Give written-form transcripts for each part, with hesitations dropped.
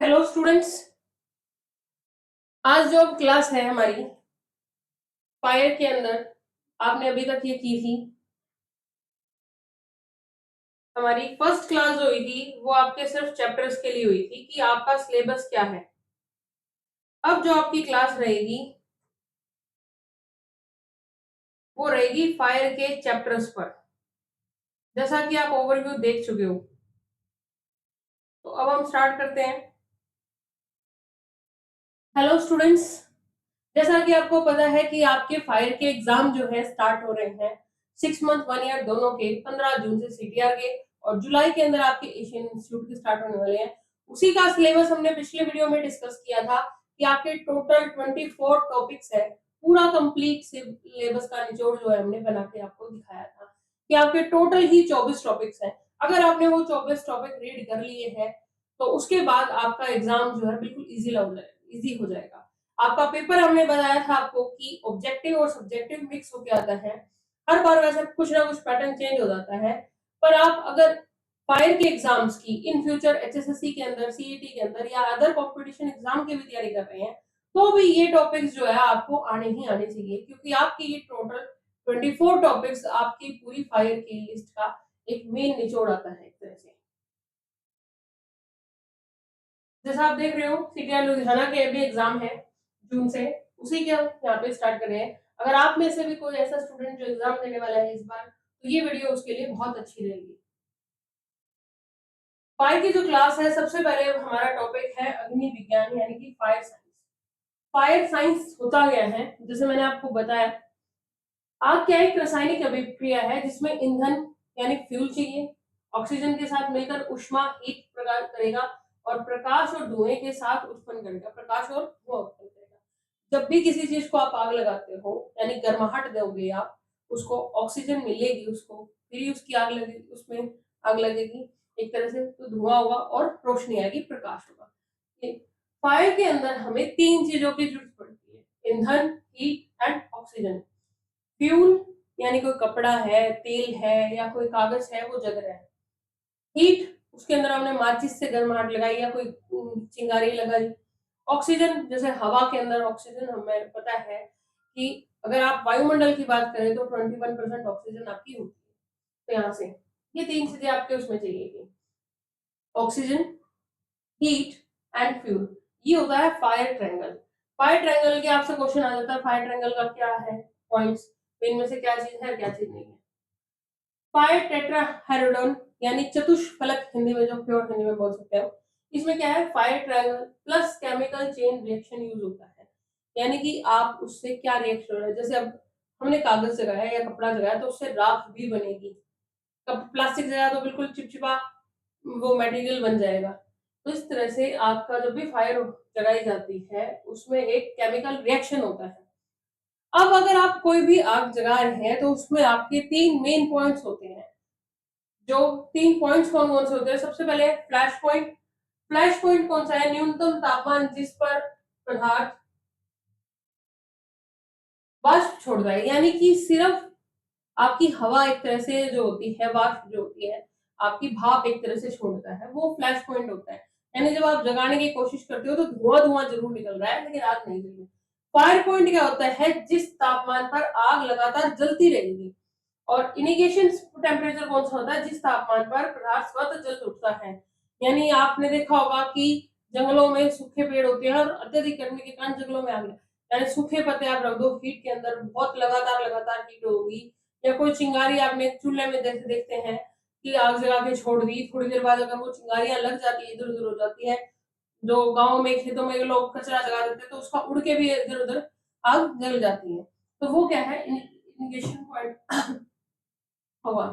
Hello students. आज जो class है हमारी फायर के अंदर, आपने अभी तक ये की थी। हमारी फर्स्ट क्लास जो हुई थी वो आपके सिर्फ चैप्टर्स के लिए हुई थी कि आपका सिलेबस क्या है। अब जो आपकी क्लास रहेगी वो रहेगी फायर के चैप्टर्स पर, जैसा कि आप ओवरव्यू देख चुके हो। तो अब हम स्टार्ट करते हैं। हेलो स्टूडेंट्स, जैसा कि आपको पता है कि आपके फायर के एग्जाम जो है स्टार्ट हो रहे हैं 6 मंथ 1 ईयर दोनों के 15 जून से सीटीआर के, और जुलाई के अंदर आपके एशियन इंस्टीट्यूट के स्टार्ट होने वाले हैं। उसी का सिलेबस हमने पिछले वीडियो में डिस्कस किया था कि आपके टोटल 24 टॉपिक्स है। पूरा कंप्लीट सिलेबस का निचोड़ जो है हमने बना के आपको दिखाया था कि आपके टोटल ही 24 टॉपिक्स हैं। अगर आपने वो 24 टॉपिक रीड कर लिए हैं तो उसके बाद आपका एग्जाम जो है बिल्कुल इजी हो जाएगा। आपका पेपर हमने बताया था आपको कि ऑब्जेक्टिव और सब्जेक्टिव मिक्स होके आता है। हर बार वैसे कुछ ना कुछ पैटर्न चेंज हो जाता है, पर आप अगर फायर के एग्जाम्स की इन फ्यूचर एचएसएससी के अंदर, सीईटी के अंदर या अदर कंपटीशन एग्जाम की भी तैयारी कर रहे हैं तो भी ये टॉपिक्स जो है आपको आने ही आने चाहिए, क्योंकि आपकी ये टोटल 24 टॉपिक्स आपकी पूरी फायर की लिस्ट का एक मेन निचोड़ आता है एक तरह से। जैसा आप देख रहे हो सीटीआर लुधियाना के अभी एग्जाम है जून से, उसी के हम यहाँ पे स्टार्ट कर रहे हैं। अगर आप में से भी कोई ऐसा स्टूडेंट जो एग्जाम देने वाला है इस बार, तो ये वीडियो उसके लिए बहुत अच्छी रहेगी। फायर की जो क्लास है, सबसे पहले हमारा टॉपिक है अग्नि विज्ञान यानी कि फायर साइंस। फायर साइंस होता गया है, जैसे मैंने आपको बताया, आग क्या एक रासायनिक अभिक्रिया है जिसमें ईंधन यानी फ्यूल चाहिए, ऑक्सीजन के साथ मिलकर ऊष्मा हीट प्रदान करेगा और प्रकाश और धुएं के साथ उत्पन्न करेगा, प्रकाश और धुआं उत्पन्न करेगा। जब भी किसी चीज को आप आग लगाते हो यानी गर्माहट दोगे आप उसको, ऑक्सीजन मिलेगी उसको, फिर ही उसकी आग लगेगी, उसमें आग लगेगी एक तरह से, तो धुआं होगा और रोशनी आएगी, प्रकाश होगा। फायर के अंदर हमें तीन चीजों की जरूरत पड़ती है, ईंधन, हीट एंड ऑक्सीजन। फ्यूल यानी कोई कपड़ा है, तेल है या कोई कागज है वो जल रहा है। हीट, उसके अंदर हमने माचिस से गर्माहट लगाई या कोई चिंगारी लगाई। ऑक्सीजन, जैसे हवा के अंदर ऑक्सीजन हमें पता है कि अगर आप वायुमंडल की बात करें तो 21% ऑक्सीजन आपकी होती है। तो यहाँ से ये तीन चीजें आपके उसमें चाहिए, ऑक्सीजन, हीट एंड फ्यूल। ये होता है फायर ट्रायंगल। फायर ट्रायंगल के आपसे क्वेश्चन आ जाता है, फायर ट्रायंगल का क्या है पॉइंट्स, इनमें से क्या चीज है क्या चीज नहीं है। फायर टेट्राहेड्रॉन यानी चतुष्फलक, हिंदी में जो प्योर हिंदी में बोल सकते हैं, इसमें क्या है, fire triangle plus chemical chain reaction use होता है। यानी कि आप उससे क्या रिएक्शन हो रहा है, जैसे अब हमने कागज जगाया या कपड़ा जगाया तो उससे राख भी बनेगी, प्लास्टिक जगह तो बिल्कुल चिपचिपा वो मटेरियल बन जाएगा। तो इस तरह से आपका जब भी फायर जगाई जाती है उसमें एक केमिकल रिएक्शन होता है। अब अगर आप कोई भी आग जगा रहे हैं तो उसमें आपके तीन मेन पॉइंट्स होते हैं। जो तीन पॉइंट्स कौन कौन से होते हैं, सबसे पहले फ्लैश पॉइंट। फ्लैश पॉइंट कौन सा है, न्यूनतम तापमान जिस पर पदार्थ वाष्प छोड़ता है, यानी कि सिर्फ आपकी हवा एक तरह से जो होती है, वाष्प जो होती है, आपकी भाप एक तरह से छोड़ता है, वो फ्लैश पॉइंट होता है। यानी जब आप जगाने की कोशिश करते हो तो धुआं धुआं जरूर निकल रहा है लेकिन आग नहीं जल रही। फायर पॉइंट क्या होता है, जिस तापमान पर आग लगातार जलती रहेगी। और इनिशिएशन टेम्परेचर कौन सा होता है, जिस तापमान पर पदार्थ स्वतः जल उठता है। यानी आपने देखा होगा कि जंगलों में सूखे पेड़ होते हैं और अत्यधिक गर्मी के कारण जंगलों में आग, यानी सूखे पत्ते आप रख दो हीट के अंदर, बहुत लगातार लगातार हीट होगी। या कोई चिंगारी आपने चूल्हे में जैसे देखते हैं कि आग जगा के छोड़ दी, थोड़ी देर बाद अगर वो चिंगारियां लग जाती है, इधर उधर हो जाती है, जो गाँव में खेतों में लोग कचरा जगा देते हैं तो उसका उड़ के भी इधर उधर आग जल जाती है। तो वो क्या है, इनिशिएशन पॉइंट होगा।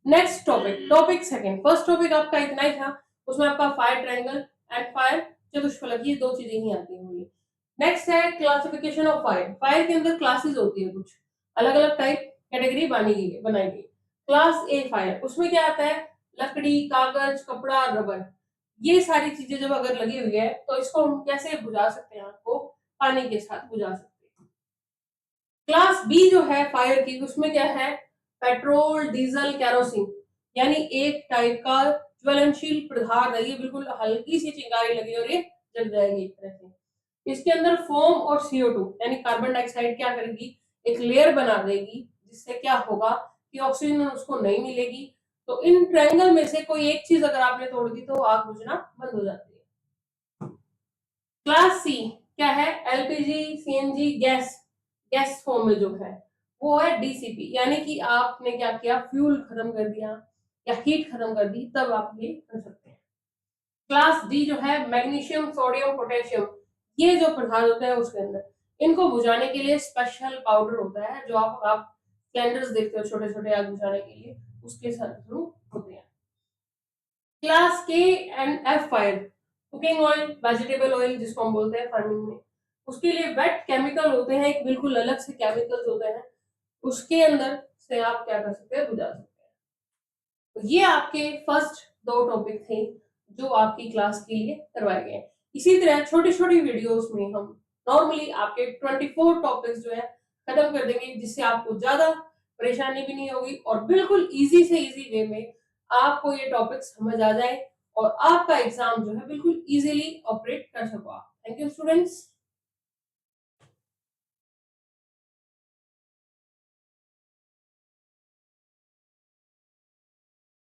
Next topic, topic second, first topic आपका इतना ही था, उसमें आपका फायर ट्रायंगल एंड फायर चतुष्फलक, ये दो चीजें ही आती होंगी। नेक्स्ट है क्लासिफिकेशन ऑफ फायर। फायर के अंदर क्लासेस होती है, कुछ अलग अलग टाइप कैटेगरी बनाई गई। क्लास ए फायर, उसमें क्या आता है, लकड़ी, कागज, कपड़ा, रबर, ये सारी चीजें जब अगर लगी हुई है तो इसको हम कैसे बुझा सकते हैं, आपको पानी के साथ बुझा सकते हैं। क्लास बी जो है फायर की, उसमें क्या है, पेट्रोल, डीजल, केरोसिन, यानी एक टाइप का ज्वलनशील पदार्थ है, ये बिल्कुल हल्की सी चिंगारी लगी और ये जल जाएगी एक तरह से। इसके अंदर फोम और CO2 यानी कार्बन डाइऑक्साइड क्या करेगी, एक लेयर बना देगी, जिससे क्या होगा कि ऑक्सीजन उसको नहीं मिलेगी। तो इन ट्रायंगल में से कोई एक चीज अगर आपने तोड़ दी तो आग बुझना बंद हो जाती है। क्लास सी क्या है, LPG CNG gas, gas form में जो है वो है DCP, यानी कि आपने क्या किया, फ्यूल खत्म कर दिया या हीट खत्म कर दी, तब आप ये कर सकते हैं। क्लास डी जो है मैग्नीशियम सोडियम पोटेशियम, ये जो पदार्थ होते हैं उसके अंदर, इनको बुझाने के लिए स्पेशल पाउडर होता है, जो आप सिलेंडर्स देखते हो छोटे छोटे आग बुझाने के लिए, उसके थ्रू होते हैं। क्लास के and F fire, cooking oil vegetable oil जिसको हम बोलते हैं फार्मिंग में, उसके लिए वेट केमिकल होते हैं, एक बिल्कुल अलग से केमिकल्स होते हैं, उसके अंदर से आप क्या कर सकते हैं, बुझा सकते हैं। तो ये आपके फर्स्ट 2 टॉपिक थे जो आपकी क्लास के लिए करवाए गए। इसी तरह छोटी-छोटी वीडियोस में हम नॉर्मली आपके 24 टॉपिक्स जो है खत्म कर देंगे, जिससे आपको ज़्यादा परेशानी भी नहीं होगी और बिल्कुल ईज़ी से ईज़ी वे में आपको ये टॉपिक समझ आ जाए और आपका एग्ज़ाम जो है बिल्कुल ईज़िली ऑपरेट कर सको आप। Thank you students.